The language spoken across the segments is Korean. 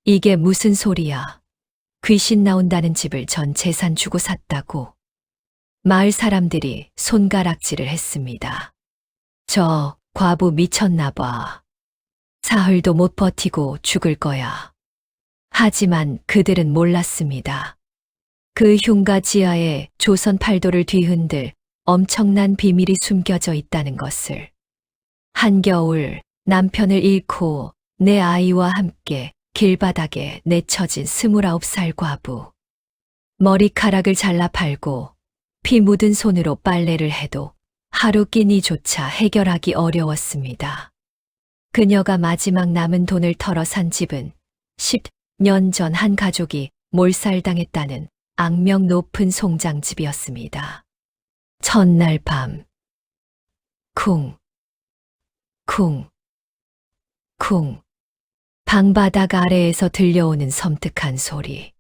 이게 무슨 소리야? 귀신 나온다는 집을 전 재산 주고 샀다고. 마을 사람들이 손가락질을 했습니다. 저 과부 미쳤나 봐. 사흘도 못 버티고 죽을 거야. 하지만 그들은 몰랐습니다. 그 흉가 지하에 조선 팔도를 뒤흔들 엄청난 비밀이 숨겨져 있다는 것을. 한겨울 남편을 잃고 내 아이와 함께 길바닥에 내쳐진 29살 과부. 머리카락을 잘라 팔고 피 묻은 손으로 빨래를 해도 하루 끼니조차 해결하기 어려웠습니다. 그녀가 마지막 남은 돈을 털어 산 집은 10년 전 한 가족이 몰살당했다는 악명 높은 송장집이었습니다. 첫날 밤, 쿵, 쿵, 쿵. 방바닥 아래에서 들려오는 섬뜩한 소리.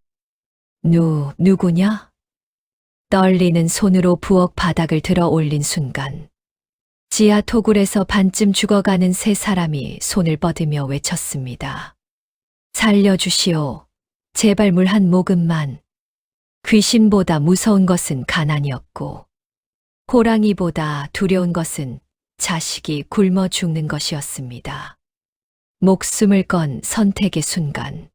누구냐? 떨리는 손으로 부엌 바닥을 들어 올린 순간, 지하 토굴에서 반쯤 죽어가는 세 사람이 손을 뻗으며 외쳤습니다. 살려주시오. 제발 물 한 모금만. 귀신보다 무서운 것은 가난이었고, 호랑이보다 두려운 것은 자식이 굶어 죽는 것이었습니다. 목숨을 건 선택의 순간,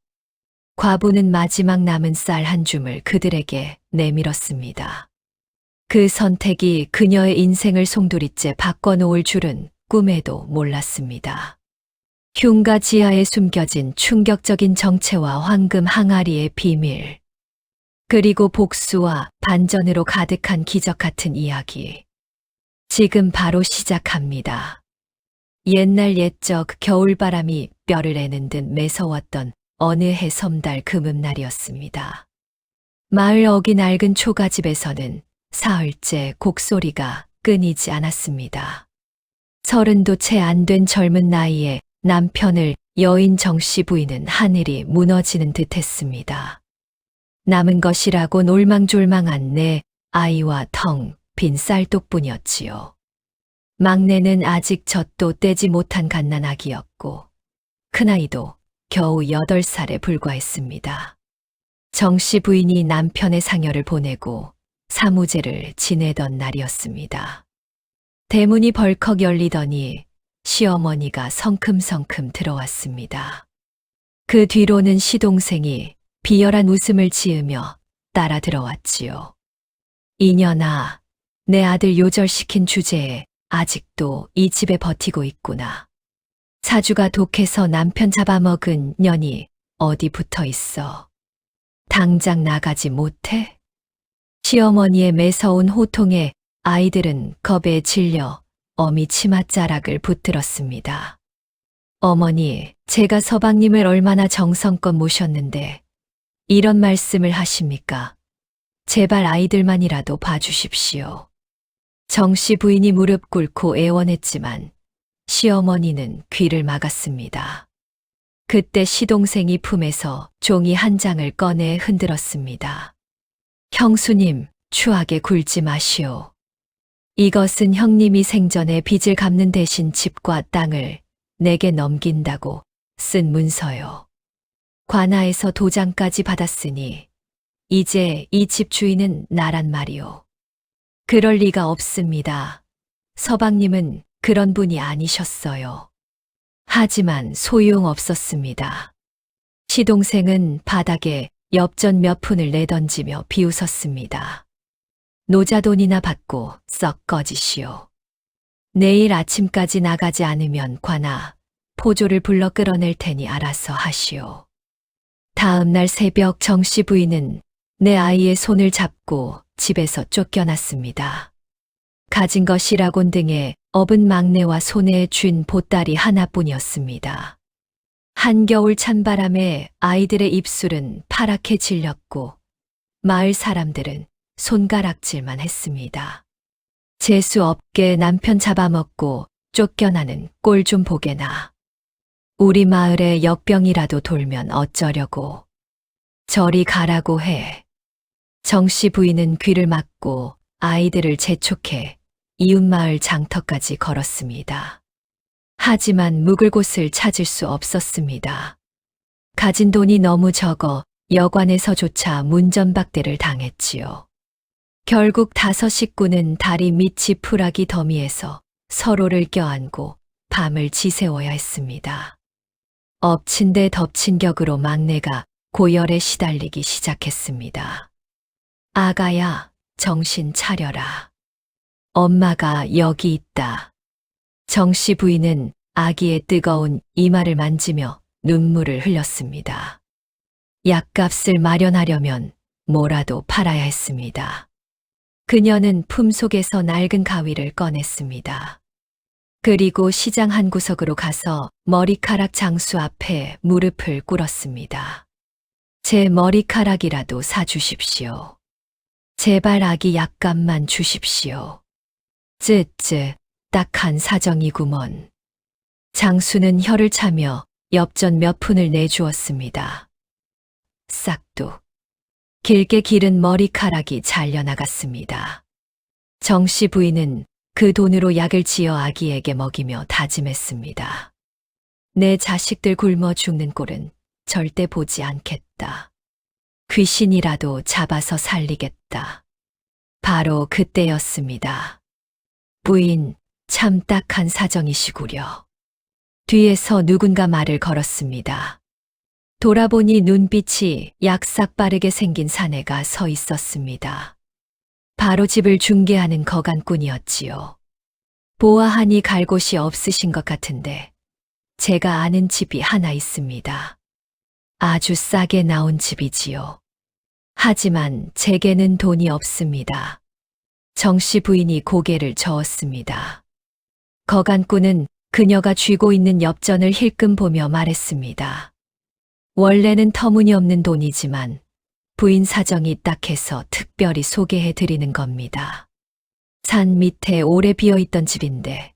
과부는 마지막 남은 쌀 한 줌을 그들에게 내밀었습니다. 그 선택이 그녀의 인생을 송두리째 바꿔놓을 줄은 꿈에도 몰랐습니다. 흉가 지하에 숨겨진 충격적인 정체와 황금 항아리의 비밀, 그리고 복수와 반전으로 가득한 기적 같은 이야기. 지금 바로 시작합니다. 옛날 옛적 겨울바람이 뼈를 애는 듯 매서웠던 어느 해섬달 금음날이었습니다. 마을 어기 낡은 초가집에서는 사흘째 곡소리가 끊이지 않았습니다. 30도 채 안 된 젊은 나이에 남편을 여인 정씨 부인은 하늘이 무너지는 듯 했습니다. 남은 것이라곤 올망졸망한 내 아이와 텅 빈 쌀독뿐이었지요. 막내는 아직 젖도 떼지 못한 갓난아기였고, 큰아이도 겨우 8살에 불과했습니다. 정씨 부인이 남편의 상여를 보내고 사무제를 지내던 날이었습니다. 대문이 벌컥 열리더니 시어머니가 성큼성큼 들어왔습니다. 그 뒤로는 시동생이 비열한 웃음을 지으며 따라 들어왔지요. 이년아, 내 아들 요절시킨 주제에 아직도 이 집에 버티고 있구나. 사주가 독해서 남편 잡아먹은 년이 어디 붙어 있어. 당장 나가지 못해? 시어머니의 매서운 호통에 아이들은 겁에 질려 어미 치맛자락을 붙들었습니다. 어머니, 제가 서방님을 얼마나 정성껏 모셨는데 이런 말씀을 하십니까? 제발 아이들만이라도 봐주십시오. 정씨 부인이 무릎 꿇고 애원했지만 시어머니는 귀를 막았습니다. 그때 시동생이 품에서 종이 한 장을 꺼내 흔들었습니다. 형수님, 추하게 굴지 마시오. 이것은 형님이 생전에 빚을 갚는 대신 집과 땅을 내게 넘긴다고 쓴 문서요. 관아에서 도장까지 받았으니 이제 이 집 주인은 나란 말이오. 그럴 리가 없습니다. 서방님은 그런 분이 아니셨어요. 하지만 소용없었습니다. 시동생은 바닥에 엽전 몇 푼을 내던지며 비웃었습니다. 노자돈이나 받고 썩 꺼지시오. 내일 아침까지 나가지 않으면 관아, 포조를 불러 끌어낼 테니 알아서 하시오. 다음 날 새벽 정씨 부인은 내 아이의 손을 잡고 집에서 쫓겨났습니다. 가진 것이라곤 등에 업은 막내와 손에 쥔 보따리 하나뿐이었습니다. 한겨울 찬바람에 아이들의 입술은 파랗게 질렸고 마을 사람들은 손가락질만 했습니다. 재수 없게 남편 잡아먹고 쫓겨나는 꼴 좀 보게나. 우리 마을에 역병이라도 돌면 어쩌려고. 저리 가라고 해. 정씨 부인은 귀를 막고 아이들을 재촉해 이웃마을 장터까지 걸었습니다. 하지만 묵을 곳을 찾을 수 없었습니다. 가진 돈이 너무 적어 여관에서조차 문전박대를 당했지요. 결국 5 식구는 다리 밑이 푸라기 더미에서 서로를 껴안고 밤을 지새워야 했습니다. 엎친 데 덮친 격으로 막내가 고열에 시달리기 시작했습니다. 아가야, 정신 차려라. 엄마가 여기 있다. 정씨 부인은 아기의 뜨거운 이마를 만지며 눈물을 흘렸습니다. 약값을 마련하려면 뭐라도 팔아야 했습니다. 그녀는 품속에서 낡은 가위를 꺼냈습니다. 그리고 시장 한 구석으로 가서 머리카락 장수 앞에 무릎을 꿇었습니다. 제 머리카락이라도 사주십시오. 제발 아기 약값만 주십시오. 쯔쯔, 딱한 사정이구먼. 장수는 혀를 차며 엽전 몇 푼을 내주었습니다. 싹둑. 길게 기른 머리카락이 잘려나갔습니다. 정씨 부인은 그 돈으로 약을 지어 아기에게 먹이며 다짐했습니다. 내 자식들 굶어 죽는 꼴은 절대 보지 않겠다. 귀신이라도 잡아서 살리겠다. 바로 그때였습니다. 부인, 참 딱한 사정이시구려. 뒤에서 누군가 말을 걸었습니다. 돌아보니 눈빛이 약삭 빠르게 생긴 사내가 서 있었습니다. 바로 집을 중개하는 거간꾼이었지요. 보아하니 갈 곳이 없으신 것 같은데 제가 아는 집이 하나 있습니다. 아주 싸게 나온 집이지요. 하지만 제게는 돈이 없습니다. 정씨 부인이 고개를 저었습니다. 거간꾼은 그녀가 쥐고 있는 엽전을 힐끔 보며 말했습니다. 원래는 터무니없는 돈이지만 부인 사정이 딱해서 특별히 소개해 드리는 겁니다. 산 밑에 오래 비어있던 집인데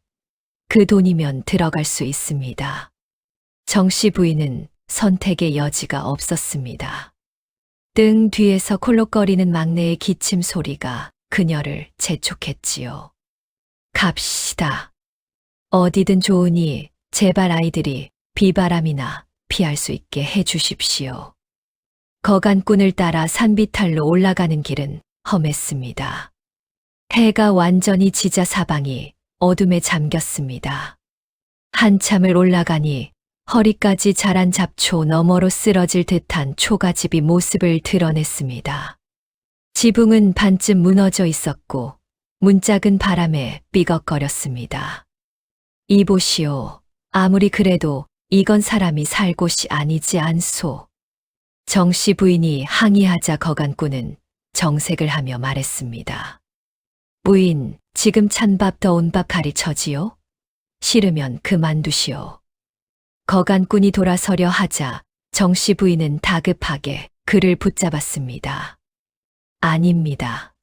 그 돈이면 들어갈 수 있습니다. 정씨 부인은 선택의 여지가 없었습니다. 등 뒤에서 콜록거리는 막내의 기침 소리가 그녀를 재촉했지요. 갑시다. 어디든 좋으니 제발 아이들이 비바람이나 피할 수 있게 해 주십시오. 거간꾼을 따라 산비탈로 올라가는 길은 험했습니다. 해가 완전히 지자 사방이 어둠에 잠겼습니다. 한참을 올라가니 허리까지 자란 잡초 너머로 쓰러질 듯한 초가집이 모습을 드러냈습니다. 지붕은 반쯤 무너져 있었고 문짝은 바람에 삐걱거렸습니다. 이보시오. 아무리 그래도 이건 사람이 살 곳이 아니지 않소. 정씨 부인이 항의하자 거간꾼은 정색을 하며 말했습니다. 부인, 지금 찬밥 더운 밥 가리처지요? 싫으면 그만두시오. 거간꾼이 돌아서려 하자 정씨 부인은 다급하게 그를 붙잡았습니다. 아닙니다.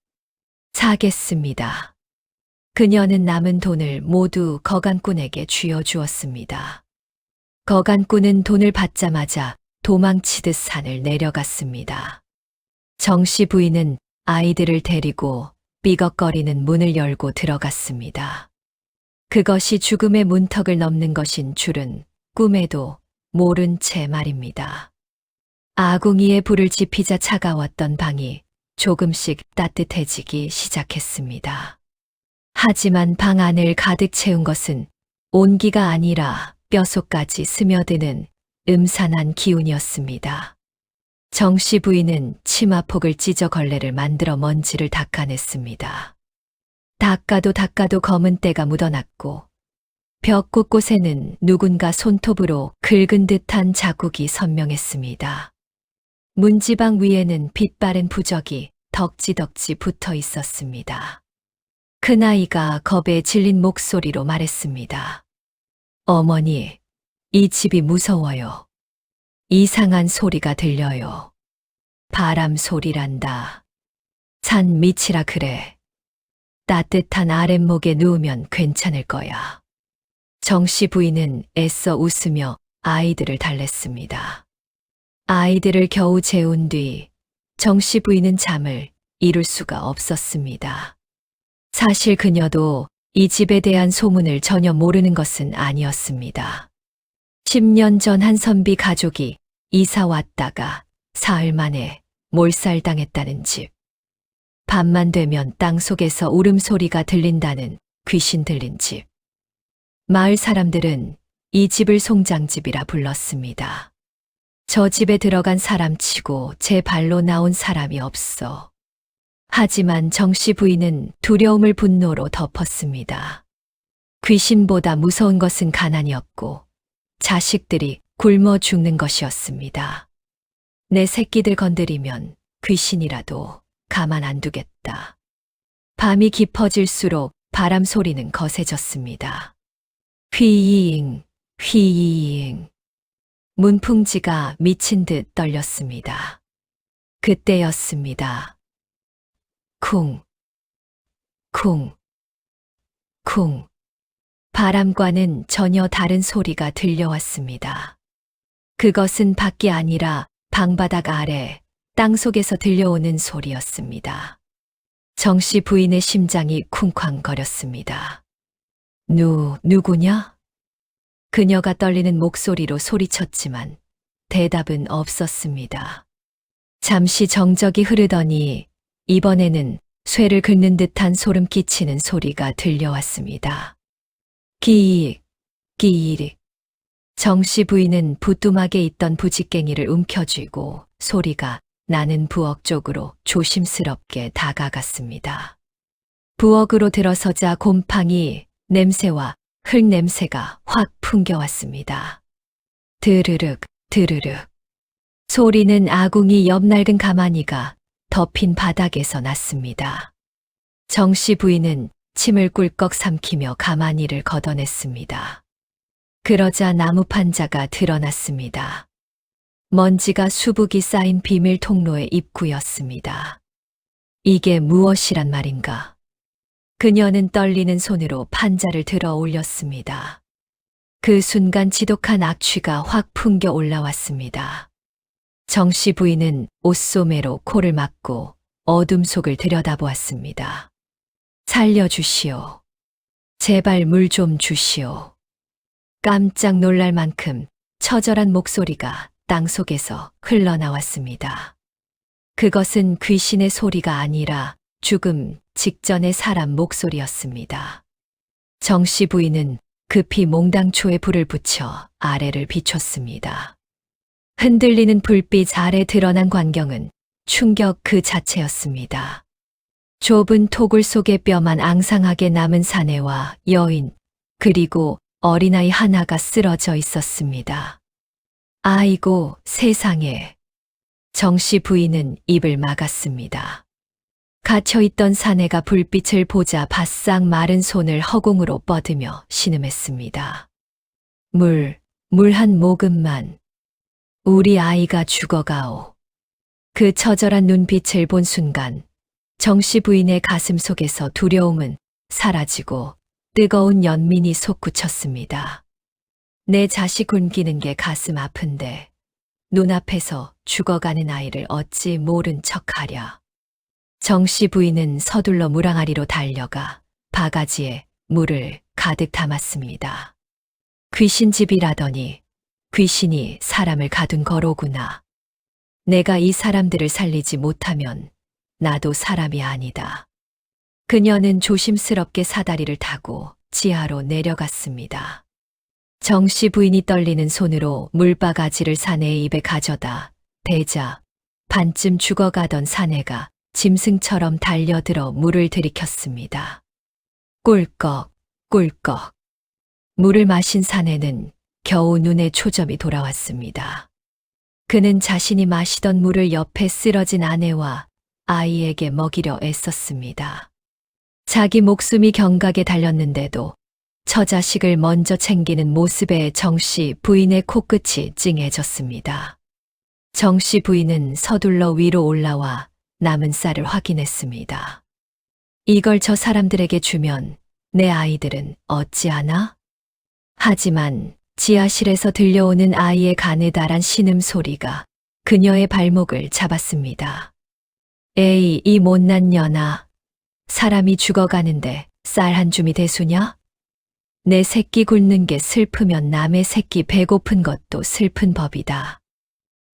사겠습니다. 그녀는 남은 돈을 모두 거간꾼에게 쥐어주었습니다. 거간꾼은 돈을 받자마자 도망치듯 산을 내려갔습니다. 정씨 부인은 아이들을 데리고 삐걱거리는 문을 열고 들어갔습니다. 그것이 죽음의 문턱을 넘는 것인 줄은 꿈에도 모른 채 말입니다. 아궁이에 불을 지피자 차가웠던 방이 조금씩 따뜻해지기 시작했습니다. 하지만 방 안을 가득 채운 것은 온기가 아니라 뼛속까지 스며드는 음산한 기운이었습니다. 정씨 부인은 치마폭을 찢어 걸레를 만들어 먼지를 닦아냈습니다. 닦아도 검은 때가 묻어났고 벽 곳곳에는 누군가 손톱으로 긁은 듯한 자국이 선명했습니다. 문지방 위에는 빛바랜 부적이 덕지덕지 붙어 있었습니다. 큰아이가 겁에 질린 목소리로 말했습니다. 어머니, 이 집이 무서워요. 이상한 소리가 들려요. 바람 소리란다. 산 밑이라 그래. 따뜻한 아랫목에 누우면 괜찮을 거야. 정씨 부인은 애써 웃으며 아이들을 달랬습니다. 아이들을 겨우 재운 뒤 정씨 부인은 잠을 이룰 수가 없었습니다. 사실 그녀도 이 집에 대한 소문을 전혀 모르는 것은 아니었습니다. 10년 전 한선비 가족이 이사 왔다가 사흘 만에 몰살당했다는 집. 밤만 되면 땅속에서 울음소리가 들린다는 귀신 들린 집. 마을 사람들은 이 집을 송장집이라 불렀습니다. 저 집에 들어간 사람치고 제 발로 나온 사람이 없어. 하지만 정씨 부인은 두려움을 분노로 덮었습니다. 귀신보다 무서운 것은 가난이었고 자식들이 굶어 죽는 것이었습니다. 내 새끼들 건드리면 귀신이라도 가만 안 두겠다. 밤이 깊어질수록 바람 소리는 거세졌습니다. 휘잉, 휘잉. 문풍지가 미친 듯 떨렸습니다. 그때였습니다. 쿵, 쿵, 쿵. 바람과는 전혀 다른 소리가 들려왔습니다. 그것은 밖이 아니라 방바닥 아래 땅속에서 들려오는 소리였습니다. 정씨 부인의 심장이 쿵쾅거렸습니다. 누구냐? 그녀가 떨리는 목소리로 소리쳤지만 대답은 없었습니다. 잠시 정적이 흐르더니 이번에는 쇠를 긁는 듯한 소름 끼치는 소리가 들려왔습니다. 끼익, 끼익. 정씨 부인은 부뚜막에 있던 부직갱이를 움켜쥐고 소리가 나는 부엌 쪽으로 조심스럽게 다가갔습니다. 부엌으로 들어서자 곰팡이 냄새와 흙 냄새가 확 풍겨왔습니다. 드르륵, 드르륵. 소리는 아궁이 옆 낡은 가마니가 덮인 바닥에서 났습니다. 정씨 부인은 침을 꿀꺽 삼키며 가마니를 걷어냈습니다. 그러자 나무 판자가 드러났습니다. 먼지가 수북이 쌓인 비밀 통로의 입구였습니다. 이게 무엇이란 말인가? 그녀는 떨리는 손으로 판자를 들어 올렸습니다. 그 순간 지독한 악취가 확 풍겨 올라왔습니다. 정씨 부인은 옷소매로 코를 막고 어둠 속을 들여다보았습니다. 살려주시오. 제발 물 좀 주시오. 깜짝 놀랄 만큼 처절한 목소리가 땅속에서 흘러나왔습니다. 그것은 귀신의 소리가 아니라 죽음 직전의 사람 목소리였습니다. 정씨 부인은 급히 몽당초에 불을 붙여 아래를 비췄습니다. 흔들리는 불빛 아래 드러난 광경은 충격 그 자체였습니다. 좁은 토굴 속에 뼈만 앙상하게 남은 사내와 여인, 그리고 어린아이 하나가 쓰러져 있었습니다. 아이고, 세상에. 정씨 부인은 입을 막았습니다. 갇혀있던 사내가 불빛을 보자 바싹 마른 손을 허공으로 뻗으며 신음했습니다. 물 한 모금만. 우리 아이가 죽어가오. 그 처절한 눈빛을 본 순간 정씨 부인의 가슴 속에서 두려움은 사라지고 뜨거운 연민이 솟구쳤습니다. 내 자식 굶기는 게 가슴 아픈데 눈앞에서 죽어가는 아이를 어찌 모른 척하랴. 정씨 부인은 서둘러 물항아리로 달려가 바가지에 물을 가득 담았습니다. 귀신집이라더니 귀신이 사람을 가둔 거로구나. 내가 이 사람들을 살리지 못하면 나도 사람이 아니다. 그녀는 조심스럽게 사다리를 타고 지하로 내려갔습니다. 정씨 부인이 떨리는 손으로 물바가지를 사내의 입에 가져다 대자 반쯤 죽어가던 사내가 짐승처럼 달려들어 물을 들이켰습니다. 꿀꺽, 꿀꺽. 물을 마신 사내는 겨우 눈에 초점이 돌아왔습니다. 그는 자신이 마시던 물을 옆에 쓰러진 아내와 아이에게 먹이려 애썼습니다. 자기 목숨이 경각에 달렸는데도 처자식을 먼저 챙기는 모습에 정씨 부인의 코끝이 찡해졌습니다. 정씨 부인은 서둘러 위로 올라와 남은 쌀을 확인했습니다. 이걸 저 사람들에게 주면 내 아이들은 어찌하나? 하지만 지하실에서 들려오는 아이의 가느다란 신음소리가 그녀의 발목을 잡았습니다. 에이, 이 못난 년아. 사람이 죽어가는데 쌀 한 줌이 대수냐? 내 새끼 굶는 게 슬프면 남의 새끼 배고픈 것도 슬픈 법이다.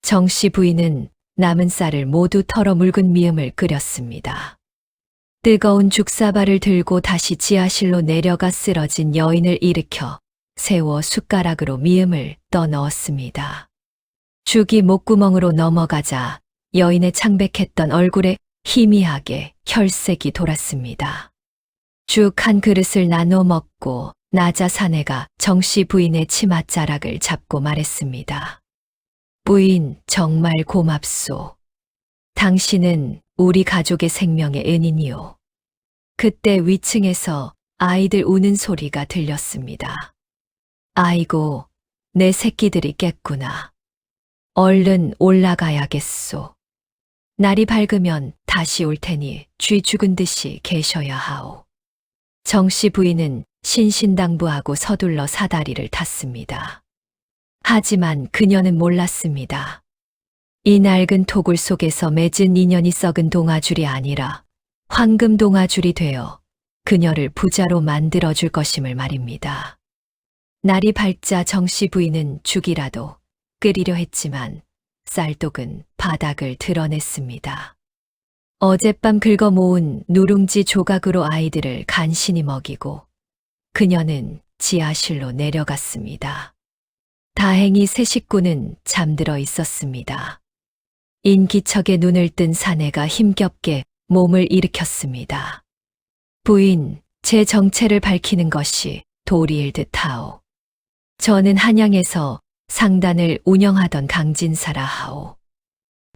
정 씨 부인은 남은 쌀을 모두 털어 묽은 미음을 끓였습니다. 뜨거운 죽사발을 들고 다시 지하실로 내려가 쓰러진 여인을 일으켜 세워 숟가락으로 미음을 떠넣었습니다. 죽이 목구멍으로 넘어가자 여인의 창백했던 얼굴에 희미하게 혈색이 돌았습니다. 죽 한 그릇을 나눠 먹고 나자 사내가 정씨 부인의 치맛자락을 잡고 말했습니다. 부인 정말 고맙소. 당신은 우리 가족의 생명의 은인이오. 그때 위층에서 아이들 우는 소리가 들렸습니다. 아이고, 내 새끼들이 깼구나. 얼른 올라가야겠소. 날이 밝으면 다시 올 테니 쥐 죽은 듯이 계셔야 하오. 정씨 부인은 신신당부하고 서둘러 사다리를 탔습니다. 하지만 그녀는 몰랐습니다. 이 낡은 토굴 속에서 맺은 인연이 썩은 동아줄이 아니라 황금 동아줄이 되어 그녀를 부자로 만들어줄 것임을 말입니다. 날이 밝자 정씨 부인은 죽이라도 끓이려 했지만 쌀독은 바닥을 드러냈습니다. 어젯밤 긁어 모은 누룽지 조각으로 아이들을 간신히 먹이고 그녀는 지하실로 내려갔습니다. 다행히 세 식구는 잠들어 있었습니다. 인기척에 눈을 뜬 사내가 힘겹게 몸을 일으켰습니다. 부인, 제 정체를 밝히는 것이 도리일 듯하오. 저는 한양에서 상단을 운영하던 강진사라 하오.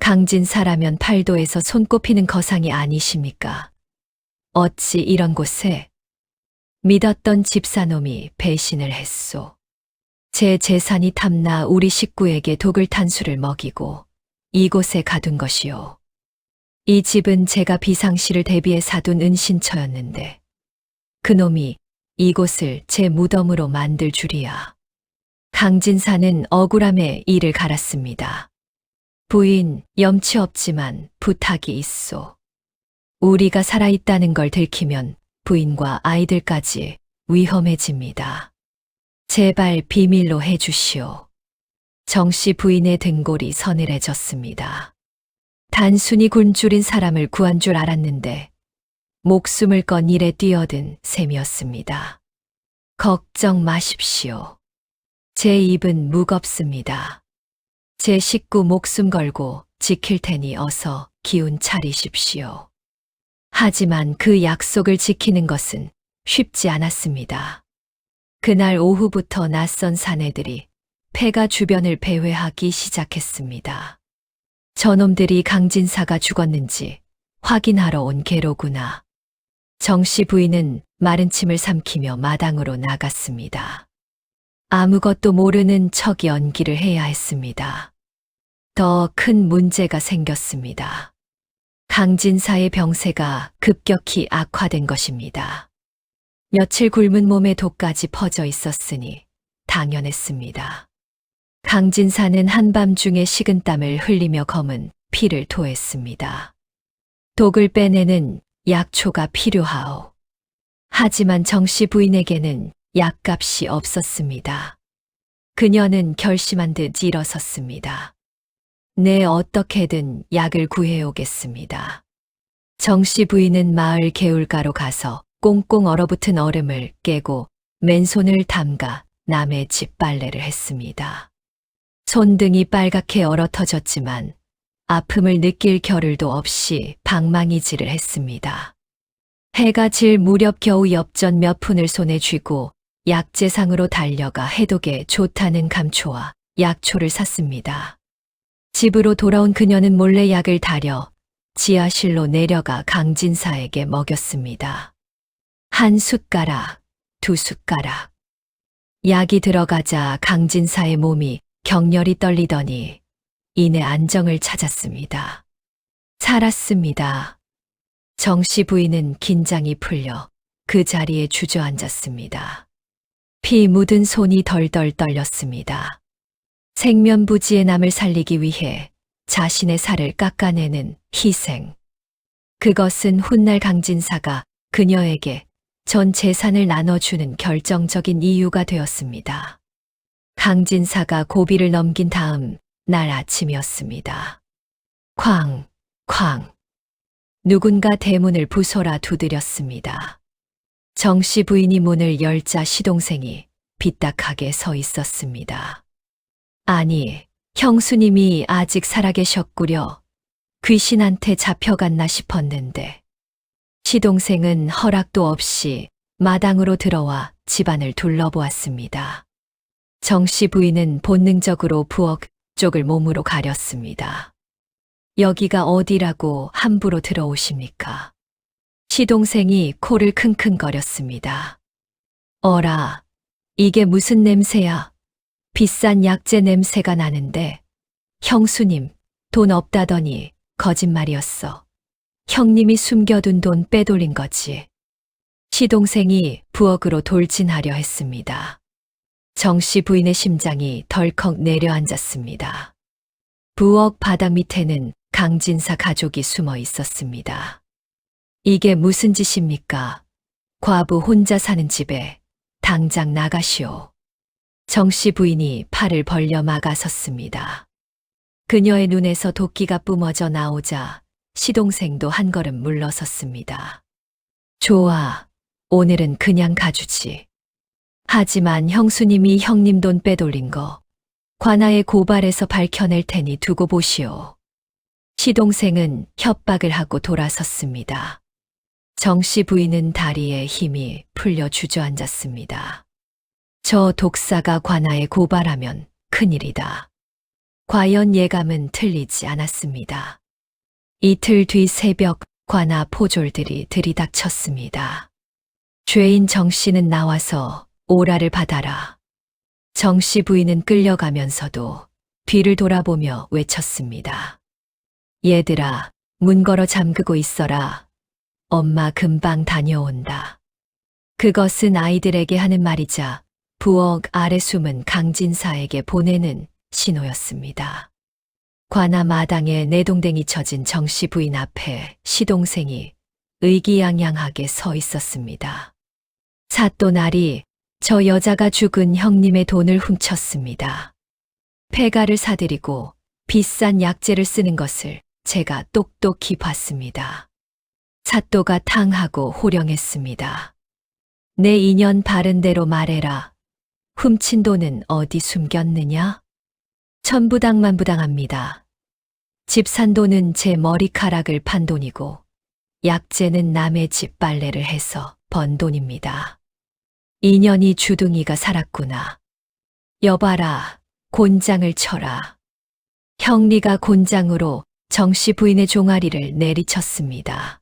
강진사라면 팔도에서 손꼽히는 거상이 아니십니까? 어찌 이런 곳에 믿었던 집사놈이 배신을 했소. 제 재산이 탐나 우리 식구에게 독을 탄 술을 먹이고 이곳에 가둔 것이오. 이 집은 제가 비상시를 대비해 사둔 은신처였는데 그놈이 이곳을 제 무덤으로 만들 줄이야. 강진사는 억울함에 이를 갈았습니다. 부인, 염치 없지만 부탁이 있소. 우리가 살아있다는 걸 들키면 부인과 아이들까지 위험해집니다. 제발 비밀로 해주시오. 정씨 부인의 등골이 서늘해졌습니다. 단순히 굶주린 사람을 구한 줄 알았는데 목숨을 건 일에 뛰어든 셈이었습니다. 걱정 마십시오. 제 입은 무겁습니다. 제 식구 목숨 걸고 지킬 테니 어서 기운 차리십시오. 하지만 그 약속을 지키는 것은 쉽지 않았습니다. 그날 오후부터 낯선 사내들이 폐가 주변을 배회하기 시작했습니다. 저놈들이 강진사가 죽었는지 확인하러 온 게로구나. 정씨 부인은 마른 침을 삼키며 마당으로 나갔습니다. 아무것도 모르는 척 연기를 해야 했습니다. 더 큰 문제가 생겼습니다. 강진사의 병세가 급격히 악화된 것입니다. 며칠 굶은 몸에 독까지 퍼져 있었으니 당연했습니다. 강진사는 한밤중에 식은땀을 흘리며 검은 피를 토했습니다. 독을 빼내는 약초가 필요하오. 하지만 정씨 부인에게는 약값이 없었습니다. 그녀는 결심한 듯 일어섰습니다. 네, 어떻게든 약을 구해오겠습니다. 정씨 부인은 마을 개울가로 가서 꽁꽁 얼어붙은 얼음을 깨고 맨손을 담가 남의 집 빨래를 했습니다. 손등이 빨갛게 얼어터졌지만 아픔을 느낄 겨를도 없이 방망이질을 했습니다. 해가 질 무렵 겨우 엽전 몇 푼을 손에 쥐고 약재상으로 달려가 해독에 좋다는 감초와 약초를 샀습니다. 집으로 돌아온 그녀는 몰래 약을 다려 지하실로 내려가 강진사에게 먹였습니다. 한 숟가락, 두 숟가락. 약이 들어가자 강진사의 몸이 격렬히 떨리더니 이내 안정을 찾았습니다. 살았습니다. 정씨 부인은 긴장이 풀려 그 자리에 주저앉았습니다. 피 묻은 손이 덜덜 떨렸습니다. 생면부지의 남을 살리기 위해 자신의 살을 깎아내는 희생. 그것은 훗날 강진사가 그녀에게 전 재산을 나눠주는 결정적인 이유가 되었습니다. 강진사가 고비를 넘긴 다음 날 아침이었습니다. 쾅, 쾅. 누군가 대문을 부숴라 두드렸습니다. 정씨 부인이 문을 열자 시동생이 빗딱하게 서 있었습니다. 아니, 형수님이 아직 살아계셨구려. 귀신한테 잡혀갔나 싶었는데. 시동생은 허락도 없이 마당으로 들어와 집안을 둘러보았습니다. 정씨 부인은 본능적으로 부엌 쪽을 몸으로 가렸습니다. 여기가 어디라고 함부로 들어오십니까? 시동생이 코를 킁킁거렸습니다. 어라, 이게 무슨 냄새야? 비싼 약재 냄새가 나는데. 형수님, 돈 없다더니 거짓말이었어. 형님이 숨겨둔 돈 빼돌린 거지. 시동생이 부엌으로 돌진하려 했습니다. 정씨 부인의 심장이 덜컥 내려앉았습니다. 부엌 바닥 밑에는 강진사 가족이 숨어 있었습니다. 이게 무슨 짓입니까? 과부 혼자 사는 집에 당장 나가시오. 정씨 부인이 팔을 벌려 막아섰습니다. 그녀의 눈에서 도끼가 뿜어져 나오자 시동생도 한 걸음 물러섰습니다. 좋아, 오늘은 그냥 가주지. 하지만 형수님이 형님 돈 빼돌린 거 관아에 고발해서 밝혀낼 테니 두고 보시오. 시동생은 협박을 하고 돌아섰습니다. 정씨 부인은 다리에 힘이 풀려 주저앉았습니다. 저 독사가 관아에 고발하면 큰일이다. 과연 예감은 틀리지 않았습니다. 이틀 뒤 새벽 관아 포졸들이 들이닥쳤습니다. 죄인 정씨는 나와서 오라를 받아라. 정씨 부인은 끌려가면서도 뒤를 돌아보며 외쳤습니다. 얘들아, 문 걸어 잠그고 있어라. 엄마 금방 다녀온다. 그것은 아이들에게 하는 말이자 부엌 아래 숨은 강진사에게 보내는 신호였습니다. 관아 마당에 내동댕이 쳐진 정씨 부인 앞에 시동생이 의기양양하게 서 있었습니다. 사또날이 저 여자가 죽은 형님의 돈을 훔쳤습니다. 폐가를 사들이고 비싼 약재를 쓰는 것을 제가 똑똑히 봤습니다. 사또가 탕하고 호령했습니다. 내 인연 바른 대로 말해라. 훔친 돈은 어디 숨겼느냐? 천부당만부당합니다. 집 산 돈은 제 머리카락을 판 돈이고 약재는 남의 집 빨래를 해서 번 돈입니다. 인연이 주둥이가 살았구나. 여봐라, 곤장을 쳐라. 형리가 곤장으로 정씨 부인의 종아리를 내리쳤습니다.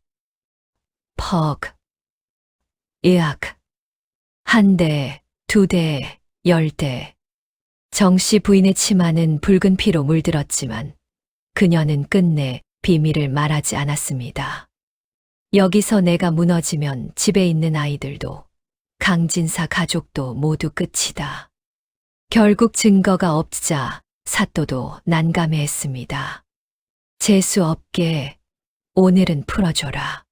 퍽, 으악, 한 대, 두 대, 10대. 정씨 부인의 치마는 붉은 피로 물들었지만 그녀는 끝내 비밀을 말하지 않았습니다. 여기서 내가 무너지면 집에 있는 아이들도 강진사 가족도 모두 끝이다. 결국 증거가 없자 사또도 난감해했습니다. 재수 없게 오늘은 풀어줘라.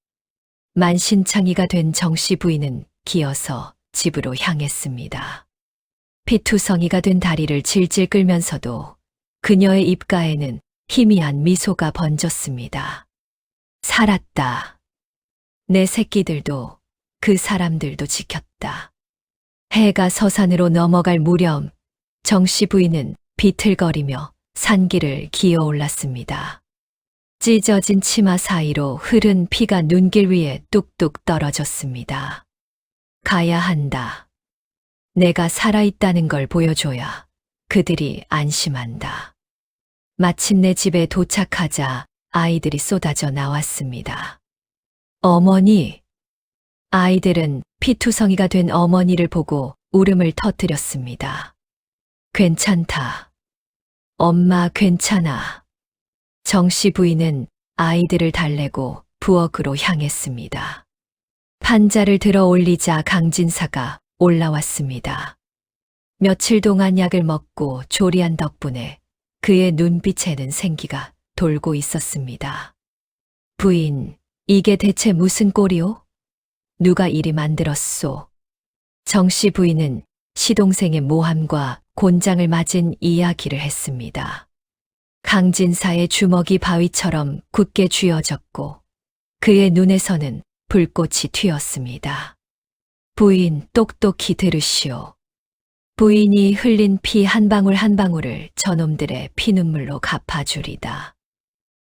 만신창이가 된 정씨 부인은 기어서 집으로 향했습니다. 피투성이가 된 다리를 질질 끌면서도 그녀의 입가에는 희미한 미소가 번졌습니다. 살았다. 내 새끼들도 그 사람들도 지켰다. 해가 서산으로 넘어갈 무렵 정씨 부인은 비틀거리며 산길을 기어 올랐습니다. 찢어진 치마 사이로 흐른 피가 눈길 위에 뚝뚝 떨어졌습니다. 가야 한다. 내가 살아있다는 걸 보여줘야 그들이 안심한다. 마침내 집에 도착하자 아이들이 쏟아져 나왔습니다. 어머니! 아이들은 피투성이가 된 어머니를 보고 울음을 터뜨렸습니다. 괜찮다. 엄마 괜찮아. 정씨 부인은 아이들을 달래고 부엌으로 향했습니다. 판자를 들어 올리자 강진사가 올라왔습니다. 며칠 동안 약을 먹고 조리한 덕분에 그의 눈빛에는 생기가 돌고 있었습니다. 부인, 이게 대체 무슨 꼴이오? 누가 이리 만들었소? 정씨 부인은 시동생의 모함과 곤장을 맞은 이야기를 했습니다. 강진사의 주먹이 바위처럼 굳게 쥐어졌고 그의 눈에서는 불꽃이 튀었습니다. 부인, 똑똑히 들으시오. 부인이 흘린 피 한 방울 한 방울을 저놈들의 피눈물로 갚아주리다.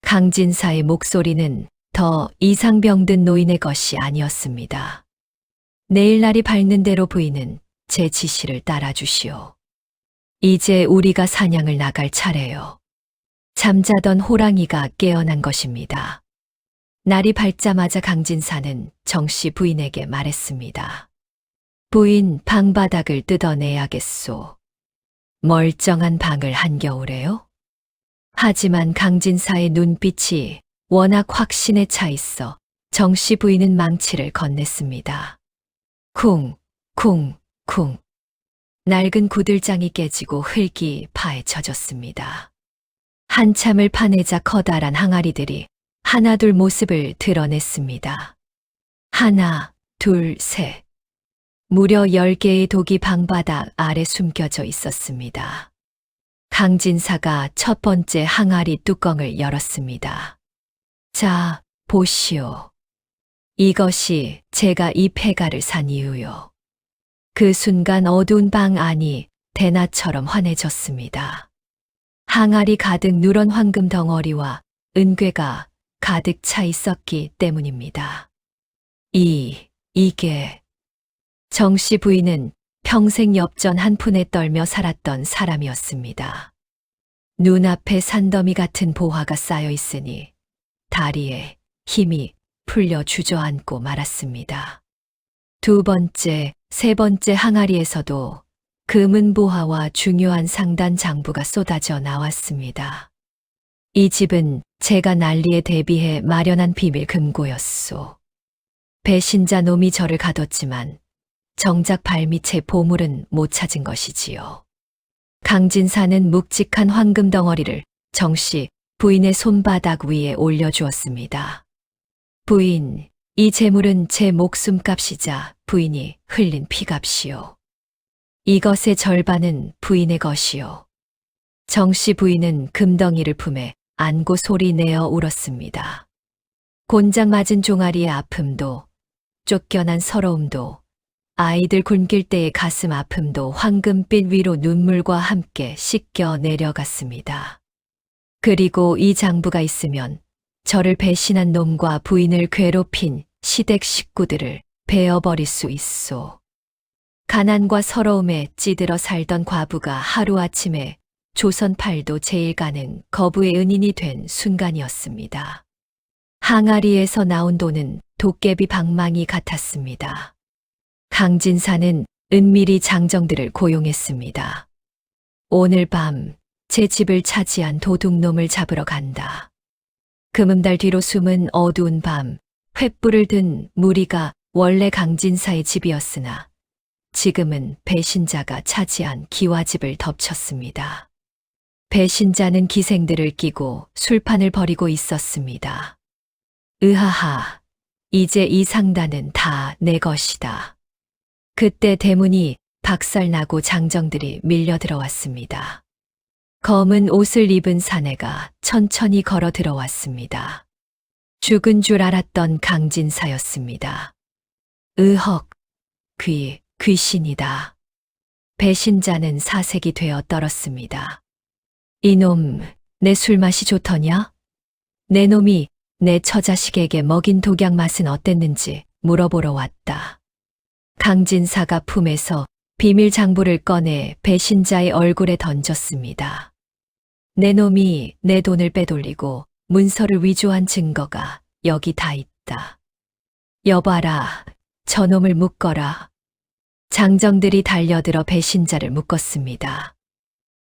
강진사의 목소리는 더 이상 병든 노인의 것이 아니었습니다. 내일날이 밝는 대로 부인은 제 지시를 따라주시오. 이제 우리가 사냥을 나갈 차례요. 잠자던 호랑이가 깨어난 것입니다. 날이 밝자마자 강진사는 정씨 부인에게 말했습니다. 부인, 방바닥을 뜯어내야겠소. 멀쩡한 방을 한겨울에요? 하지만 강진사의 눈빛이 워낙 확신에 차 있어 정씨 부인은 망치를 건넸습니다. 쿵, 쿵, 쿵. 낡은 구들장이 깨지고 흙이 파헤쳐졌습니다. 한참을 파내자 커다란 항아리들이 하나둘 모습을 드러냈습니다. 하나, 둘, 셋. 무려 10개의 독이 방바닥 아래 숨겨져 있었습니다. 강진사가 첫 번째 항아리 뚜껑을 열었습니다. 자, 보시오. 이것이 제가 이 폐가를 산 이유요. 그 순간 어두운 방 안이 대낮처럼 환해졌습니다. 항아리 가득 누런 황금 덩어리와 은괴가 가득 차 있었기 때문입니다. 이게 정씨 부인은 평생 엽전 한 푼에 떨며 살았던 사람이었습니다. 눈앞에 산더미 같은 보화가 쌓여 있으니 다리에 힘이 풀려 주저앉고 말았습니다. 두 번째, 세 번째 항아리에서도 금은 보화와 중요한 상단 장부가 쏟아져 나왔습니다. 이 집은 제가 난리에 대비해 마련한 비밀 금고였소. 배신자 놈이 저를 가뒀지만 정작 발밑에 보물은 못 찾은 것이지요. 강진사는 묵직한 황금 덩어리를 정씨 부인의 손바닥 위에 올려주었습니다. 부인, 이 재물은 제 목숨값이자 부인이 흘린 피값이요. 이것의 절반은 부인의 것이요. 정씨 부인은 금덩이를 품에 안고 소리내어 울었습니다. 곤장 맞은 종아리의 아픔도, 쫓겨난 서러움도, 아이들 굶길 때의 가슴 아픔도 황금빛 위로 눈물과 함께 씻겨 내려갔습니다. 그리고 이 장부가 있으면 저를 배신한 놈과 부인을 괴롭힌 시댁 식구들을 베어버릴 수 있소. 가난과 서러움에 찌들어 살던 과부가 하루아침에 조선팔도 제일 가는 거부의 은인이 된 순간이었습니다. 항아리에서 나온 돈은 도깨비 방망이 같았습니다. 강진사는 은밀히 장정들을 고용했습니다. 오늘 밤 제 집을 차지한 도둑놈을 잡으러 간다. 금음달 뒤로 숨은 어두운 밤, 횃불을 든 무리가 원래 강진사의 집이었으나 지금은 배신자가 차지한 기와집을 덮쳤습니다. 배신자는 기생들을 끼고 술판을 벌이고 있었습니다. 으하하, 이제 이 상단은 다 내 것이다. 그때 대문이 박살나고 장정들이 밀려 들어왔습니다. 검은 옷을 입은 사내가 천천히 걸어 들어왔습니다. 죽은 줄 알았던 강진사였습니다. 으헉, 귀신이다. 배신자는 사색이 되어 떨었습니다. 이놈, 내 술맛이 좋더냐? 내 놈이 내 처자식에게 먹인 독약 맛은 어땠는지 물어보러 왔다. 강진사가 품에서 비밀 장부를 꺼내 배신자의 얼굴에 던졌습니다. 내 놈이 내 돈을 빼돌리고 문서를 위조한 증거가 여기 다 있다. 여봐라, 저놈을 묶어라. 장정들이 달려들어 배신자를 묶었습니다.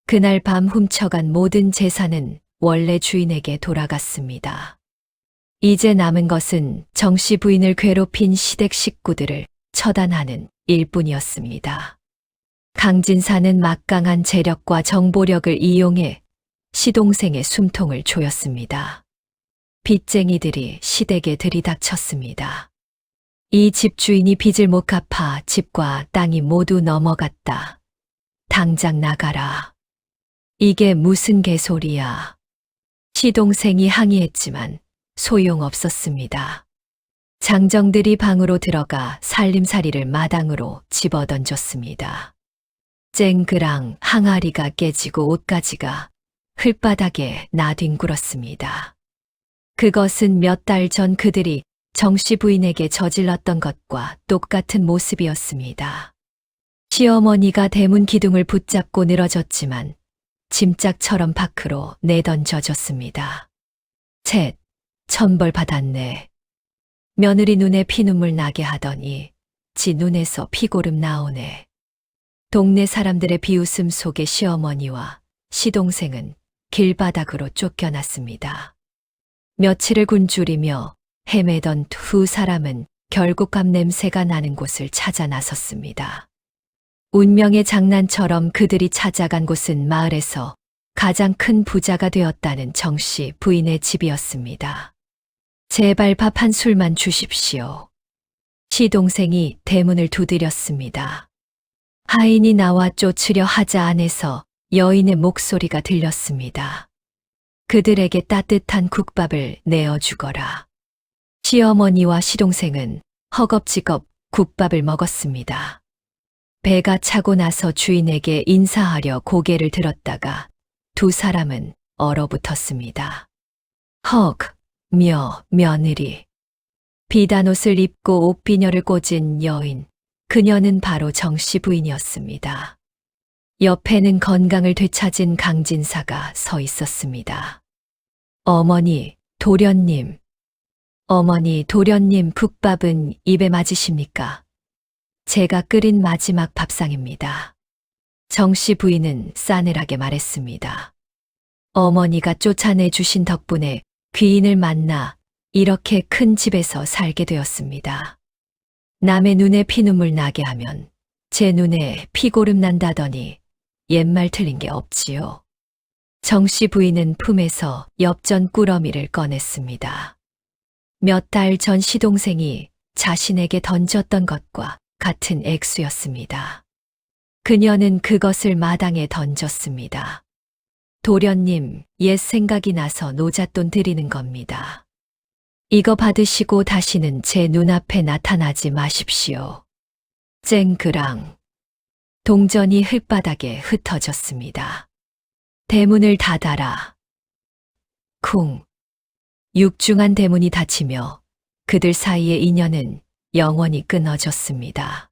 그날 밤 훔쳐간 모든 재산은 원래 주인에게 돌아갔습니다. 이제 남은 것은 정씨 부인을 괴롭힌 시댁 식구들을 처단하는 일뿐이었습니다. 강진사는 막강한 재력과 정보력을 이용해 시동생의 숨통을 조였습니다. 빚쟁이들이 시댁에 들이닥쳤습니다. 이 집주인이 빚을 못 갚아 집과 땅이 모두 넘어갔다. 당장 나가라. 이게 무슨 개소리야. 시동생이 항의했지만 소용없었습니다. 장정들이 방으로 들어가 살림살이를 마당으로 집어던졌습니다. 쨍그랑 항아리가 깨지고 옷가지가 흙바닥에 나뒹굴었습니다. 그것은 몇 달 전 그들이 정씨 부인에게 저질렀던 것과 똑같은 모습이었습니다. 시어머니가 대문 기둥을 붙잡고 늘어졌지만 짐짝처럼 밖으로 내던져졌습니다. 쳇, 천벌 받았네. 며느리 눈에 피눈물 나게 하더니 지 눈에서 피고름 나오네. 동네 사람들의 비웃음 속에 시어머니와 시동생은 길바닥으로 쫓겨났습니다. 며칠을 굶주리며 헤매던 두 사람은 결국 감 냄새가 나는 곳을 찾아 나섰습니다. 운명의 장난처럼 그들이 찾아간 곳은 마을에서 가장 큰 부자가 되었다는 정씨 부인의 집이었습니다. 제발 밥 한 술만 주십시오. 시동생이 대문을 두드렸습니다. 하인이 나와 쫓으려 하자 안에서 여인의 목소리가 들렸습니다. 그들에게 따뜻한 국밥을 내어주거라. 시어머니와 시동생은 허겁지겁 국밥을 먹었습니다. 배가 차고 나서 주인에게 인사하려 고개를 들었다가 두 사람은 얼어붙었습니다. 헉, 며느리. 비단옷을 입고 옷비녀를 꽂은 여인, 그녀는 바로 정씨 부인이었습니다. 옆에는 건강을 되찾은 강진사가 서 있었습니다. 어머니, 도련님. 어머니, 도련님 국밥은 입에 맞으십니까? 제가 끓인 마지막 밥상입니다. 정씨 부인은 싸늘하게 말했습니다. 어머니가 쫓아내 주신 덕분에 귀인을 만나 이렇게 큰 집에서 살게 되었습니다. 남의 눈에 피눈물 나게 하면 제 눈에 피고름 난다더니 옛말 틀린 게 없지요. 정씨 부인은 품에서 엽전 꾸러미를 꺼냈습니다. 몇 달 전 시동생이 자신에게 던졌던 것과 같은 액수였습니다. 그녀는 그것을 마당에 던졌습니다. 도련님, 옛 생각이 나서 노잣돈 드리는 겁니다. 이거 받으시고 다시는 제 눈앞에 나타나지 마십시오. 쨍그랑. 동전이 흙바닥에 흩어졌습니다. 대문을 닫아라. 쿵. 육중한 대문이 닫히며 그들 사이의 인연은 영원히 끊어졌습니다.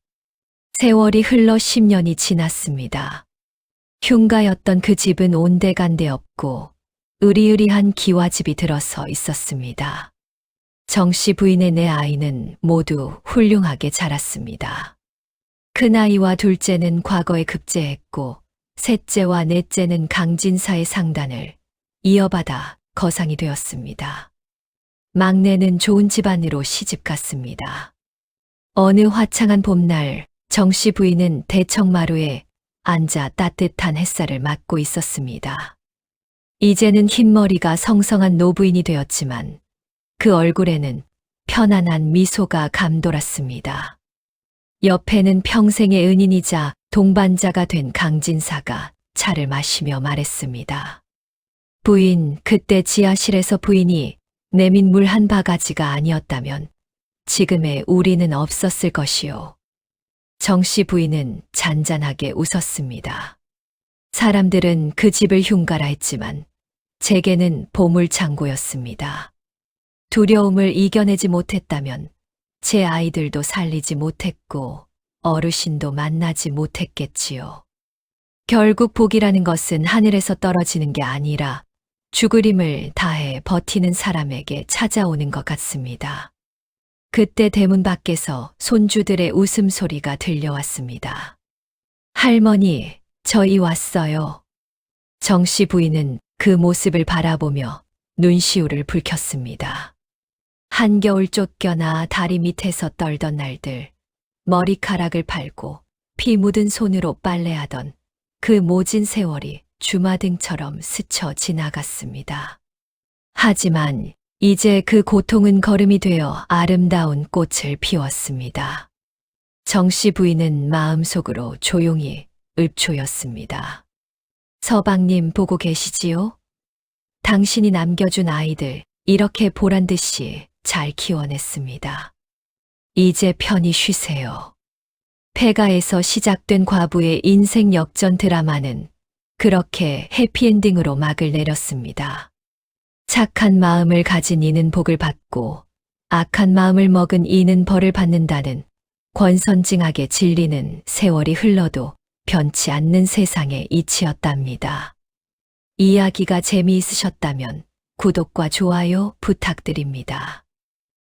세월이 흘러 10년이 지났습니다. 흉가였던 그 집은 온데간데 없고 으리으리한 기와집이 들어서 있었습니다. 정씨 부인의 네 아이는 모두 훌륭하게 자랐습니다. 큰아이와 둘째는 과거에 급제했고 셋째와 넷째는 강진사의 상단을 이어받아 거상이 되었습니다. 막내는 좋은 집안으로 시집갔습니다. 어느 화창한 봄날 정씨 부인은 대청마루에 앉아 따뜻한 햇살을 맞고 있었습니다. 이제는 흰머리가 성성한 노부인이 되었지만 그 얼굴에는 편안한 미소가 감돌았습니다. 옆에는 평생의 은인이자 동반자가 된 강진사가 차를 마시며 말했습니다. 부인, 그때 지하실에서 부인이 내민 물 한 바가지가 아니었다면 지금의 우리는 없었을 것이요. 정씨 부인은 잔잔하게 웃었습니다. 사람들은 그 집을 흉가라 했지만 제게는 보물창고였습니다. 두려움을 이겨내지 못했다면 제 아이들도 살리지 못했고 어르신도 만나지 못했겠지요. 결국 복이라는 것은 하늘에서 떨어지는 게 아니라 죽을 힘을 다해 버티는 사람에게 찾아오는 것 같습니다. 그때 대문 밖에서 손주들의 웃음소리가 들려왔습니다. 할머니, 저희 왔어요. 정씨 부인은 그 모습을 바라보며 눈시울을 붉혔습니다. 한겨울 쫓겨나 다리 밑에서 떨던 날들, 머리카락을 밟고 피 묻은 손으로 빨래하던 그 모진 세월이 주마등처럼 스쳐 지나갔습니다. 하지만 이제 그 고통은 걸음이 되어 아름다운 꽃을 피웠습니다. 정씨 부인은 마음속으로 조용히 읊조였습니다. 서방님 보고 계시지요? 당신이 남겨준 아이들 이렇게 보란 듯이 잘 키워냈습니다. 이제 편히 쉬세요. 폐가에서 시작된 과부의 인생 역전 드라마는 그렇게 해피엔딩으로 막을 내렸습니다. 착한 마음을 가진 이는 복을 받고 악한 마음을 먹은 이는 벌을 받는다는 권선징악의 진리는 세월이 흘러도 변치 않는 세상의 이치였답니다. 이야기가 재미있으셨다면 구독과 좋아요 부탁드립니다.